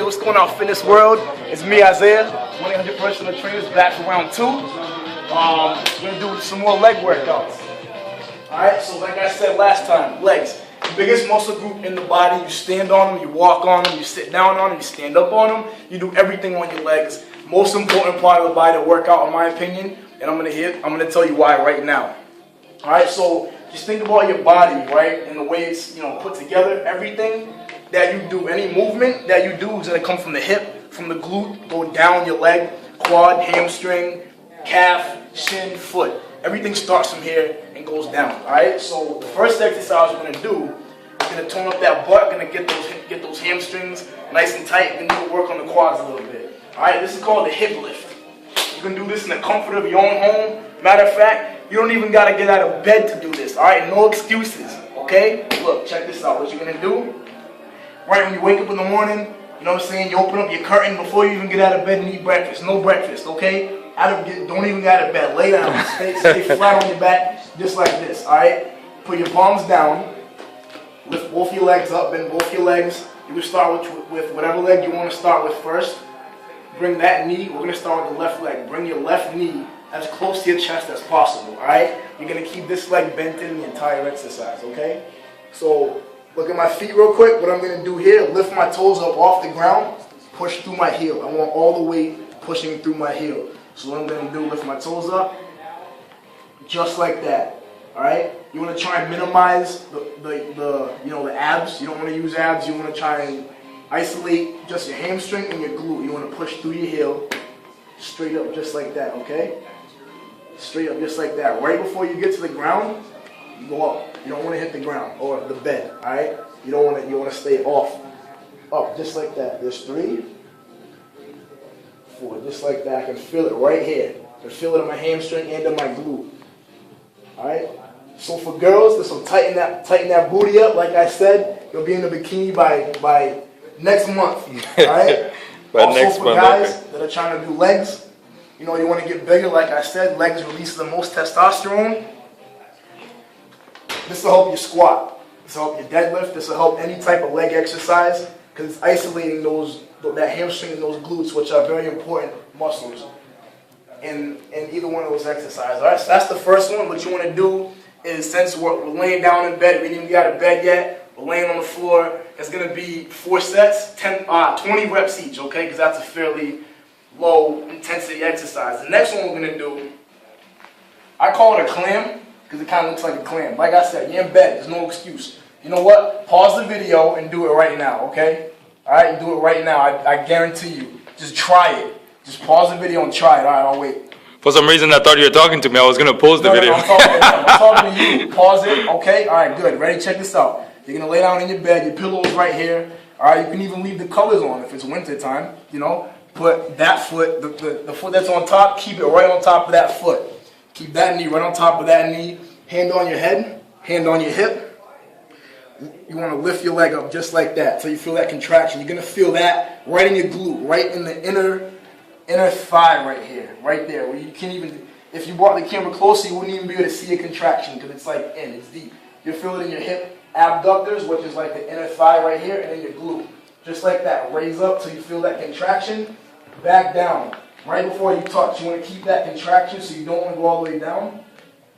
Hey, what's going on, fitness world? It's me, Isaiah, 100 personal trainers, back for round 2. We're gonna do some more leg workouts. Alright, so like I said last time, legs. The biggest muscle group in the body. You stand on them, you walk on them, you sit down on them, you stand up on them. You do everything on your legs. Most important part of the body to work out, in my opinion, and I'm gonna tell you why right now. Alright, so just think about your body, right, and the way it's put together. Everything that you do, any movement that you do is gonna come from the hip, from the glute, go down your leg, quad, hamstring, calf, shin, foot. Everything starts from here and goes down. Alright, so the first exercise we're gonna do is gonna tone up that butt, gonna get those hamstrings nice and tight, and then work on the quads a little bit. Alright, this is called the hip lift. You can do this in the comfort of your own home. Matter of fact, you don't even gotta get out of bed to do this. Alright, no excuses. Okay? Look, check this out. What you're gonna do, right when you wake up in the morning, you know what I'm saying, you open up your curtain before you even get out of bed and eat breakfast. No breakfast, okay? Don't even get out of bed. Lay down. Stay flat on your back, just like this, alright? Put your palms down. Lift both your legs up, bend both your legs. You can start with whatever leg you want to start with first. Bring that knee. We're going to start with the left leg. Bring your left knee as close to your chest as possible, alright? You're going to keep this leg bent in the entire exercise, okay? So, look at my feet real quick. What I'm going to do here, lift my toes up off the ground, push through my heel. I want all the weight pushing through my heel. So what I'm going to do, lift my toes up, just like that, alright? You want to try and minimize the abs. You don't want to use abs. You want to try and isolate just your hamstring and your glute. You want to push through your heel, straight up just like that, okay? Straight up just like that. Right before you get to the ground, you go up. You don't want to hit the ground or the bed, alright? You want to stay off, up just like that. There's 3, 4, just like that. I can feel it right here. I can feel it in my hamstring and in my glute. Alright? So for girls, this will tighten that booty up. Like I said, you'll be in the bikini by next month. Alright? Also for guys that are trying to do legs, you want to get bigger. Like I said, legs release the most testosterone. This will help you squat. This will help you deadlift. This will help any type of leg exercise because it's isolating that hamstring and those glutes, which are very important muscles in either one of those exercises. All right, so that's the first one. What you want to do is, since we're laying down in bed, we didn't get out of bed yet, we're laying on the floor, it's going to be 4 sets, 20 reps each, okay, because that's a fairly low intensity exercise. The next one we're going to do, I call it a clam, because it kind of looks like a clam. Like I said, you're in bed, there's no excuse. You know what? Pause the video and do it right now, okay? Alright, do it right now. I guarantee you. Just try it. Just pause the video and try it. Alright, I'll wait. For some reason, I thought you were talking to me. I was going to pause the video. No, I'm talking to you. Pause it, okay? Alright, good. Ready? Check this out. You're going to lay down in your bed. Your pillow's right here. Alright, you can even leave the covers on if it's winter time. Put that foot, the foot that's on top, keep it right on top of that foot. Keep that knee right on top of that knee. Hand on your head. Hand on your hip. You want to lift your leg up just like that, so you feel that contraction. You're going to feel that right in your glute, right in the inner thigh right here, right there. Where you can't even, if you brought the camera closer, you wouldn't even be able to see a contraction because it's like it's deep. You'll feel it in your hip abductors, which is like the inner thigh right here, and in your glute. Just like that. Raise up till you feel that contraction. Back down. Right before you touch, you want to keep that contraction so you don't want to go all the way down.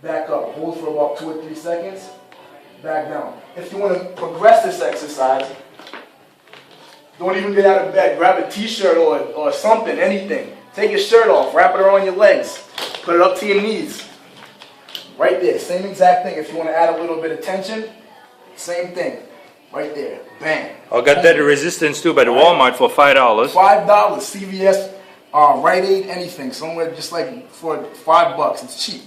Back up. Hold for about 2 or 3 seconds. Back down. If you want to progress this exercise, don't even get out of bed. Grab a t-shirt or something, anything. Take your shirt off, wrap it around your legs, put it up to your knees. Right there, same exact thing. If you want to add a little bit of tension, same thing. Right there, bang. I got that resistance too by the Walmart for $5. $5, CVS, Rite Aid, anything. Somewhere just like for $5, it's cheap.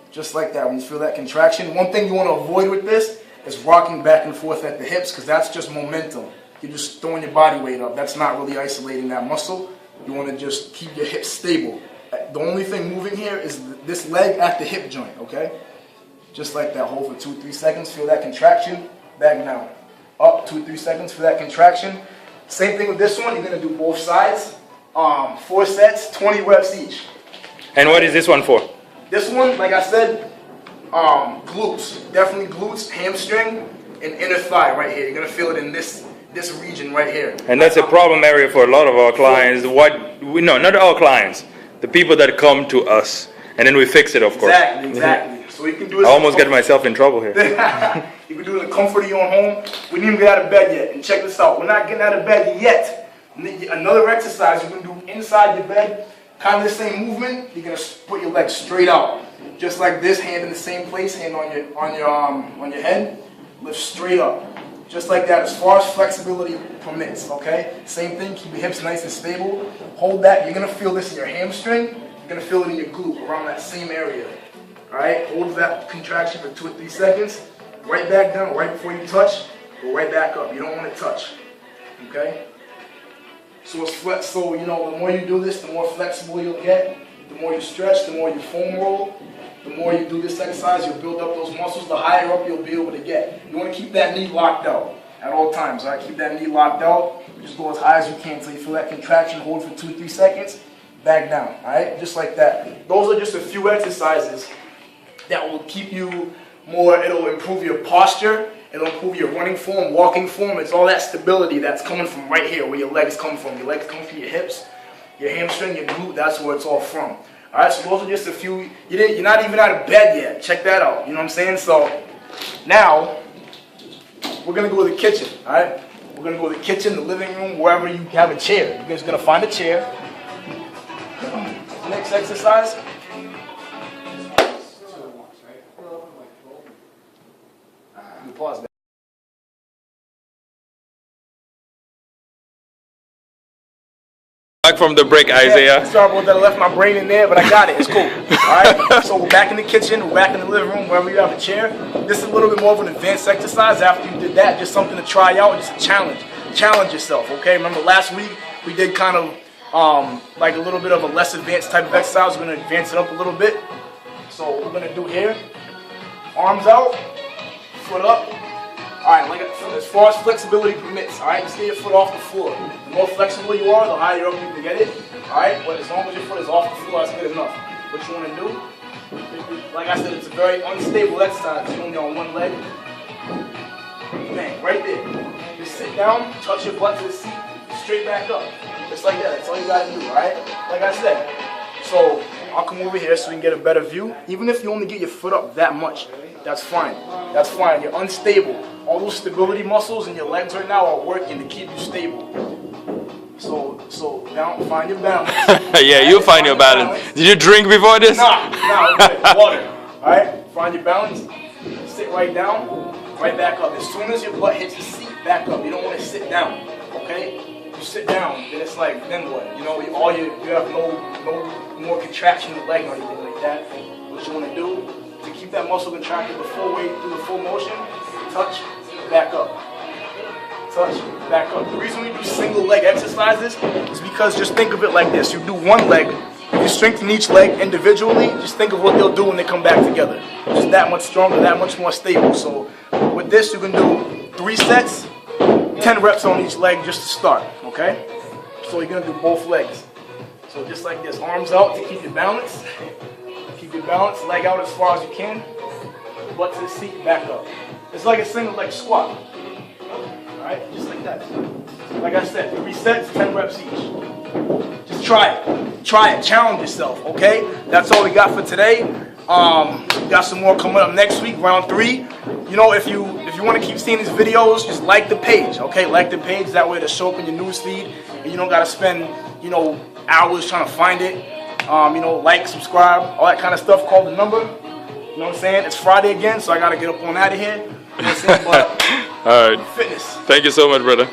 Just like that, when you feel that contraction. One thing you want to avoid with this is rocking back and forth at the hips, because that's just momentum. You're just throwing your body weight up. That's not really isolating that muscle. You want to just keep your hips stable. The only thing moving here is this leg at the hip joint, okay? Just like that. Hold for 2 or 3 seconds. Feel that contraction. Back down. Up 2 or 3 seconds for that contraction. Same thing with this one. You're going to do both sides. 4 sets, 20 reps each. And what is this one for? This one, like I said, glutes. Definitely glutes, hamstring, and inner thigh right here. You're going to feel it in this this region right here. And that's a problem area for a lot of our clients. Not all clients. The people that come to us, and then we fix it, of course. Exactly. So you can do it. I almost get myself in trouble here. You can do it in the comfort of your own home. We didn't even get out of bed yet. And check this out. We're not getting out of bed yet. Another exercise you can do inside your bed, kind of the same movement. You're gonna put your legs straight out, just like this. Hand in the same place. Hand on your head. Lift straight up, just like that. As far as flexibility permits. Okay. Same thing. Keep your hips nice and stable. Hold that. You're gonna feel this in your hamstring. You're gonna feel it in your glute, around that same area. All right. Hold that contraction for 2 or 3 seconds. Right back down, right before you touch. Go right back up. You don't want to touch. Okay. So the more you do this, the more flexible you'll get. The more you stretch, the more you foam roll. The more you do this exercise, you'll build up those muscles. The higher up you'll be able to get. You want to keep that knee locked out at all times. All right. Keep that knee locked out. Just go as high as you can until you feel that contraction. Hold for 2 or 3 seconds. Back down. All right. Just like that. Those are just a few exercises that will keep you more. It'll improve your posture. It'll improve your running form, walking form. It's all that stability that's coming from right here, where your legs come from. Your legs come from your hips, your hamstring, your glute. That's where it's all from. All right, so those are just a few. You're not even out of bed yet. Check that out. You know what I'm saying? So now we're gonna go to the kitchen. All right, we're gonna go to the kitchen, the living room, wherever you have a chair. You're just gonna find a chair. Next exercise. Pause that. Back from the break, Isaiah. Sorry about that. I left my brain in there, but I got it. It's cool. All right. So we're back in the kitchen. We're back in the living room, wherever you have a chair. This is a little bit more of an advanced exercise. After you did that, just something to try out, just a challenge. Challenge yourself. Okay. Remember last week we did kind of like a little bit of a less advanced type of exercise. We're gonna advance it up a little bit. So what we're gonna do here: arms out, foot up. Alright, as far as flexibility permits, alright, just get your foot off the floor. The more flexible you are, the higher up you can get it. Alright, but as long as your foot is off the floor, that's good enough. What you want to do, like I said, it's a very unstable exercise. You're only on one leg. Bang, right there. Just sit down, touch your butt to the seat, straight back up. Just like that, that's all you gotta do, alright? Like I said. So, I'll come over here so we can get a better view. Even if you only get your foot up that much, that's fine. That's fine. You're unstable. All those stability muscles in your legs right now are working to keep you stable. So down, find your balance. Yeah, you find your balance. Did you drink before this? Nah, okay. Water. Alright? Find your balance. Sit right down, right back up. As soon as your butt hits the seat, back up. You don't want to sit down. Okay? You sit down, then it's like, then what? You know, you have no more contraction in the leg or anything like that. What you want to do to keep that muscle contracted the full way through the full motion, touch, back up. Touch, back up. The reason we do single leg exercises is because just think of it like this. You do one leg, if you strengthen each leg individually, just think of what they'll do when they come back together. Just that much stronger, that much more stable. So with this, you can do 3 sets, 10 reps on each leg just to start, okay? So you're gonna do both legs. So just like this, arms out to keep your balance. Keep your balance, leg out as far as you can. Butt to the seat, back up. It's like a single leg squat. Alright, just like that. Like I said, 3 sets, 10 reps each. Just try it. Try it. Challenge yourself, okay? That's all we got for today. Got some more coming up next week, round 3. You know, if you want to keep seeing these videos, just like the page, okay? Like the page, that way it'll show up in your news feed. And you don't got to spend, hours trying to find it. Like, subscribe, all that kind of stuff. Call the number. You know what I'm saying? It's Friday again, so I got to get up on out of here. You know what I'm saying? But, all right. fitness. Thank you so much, brother.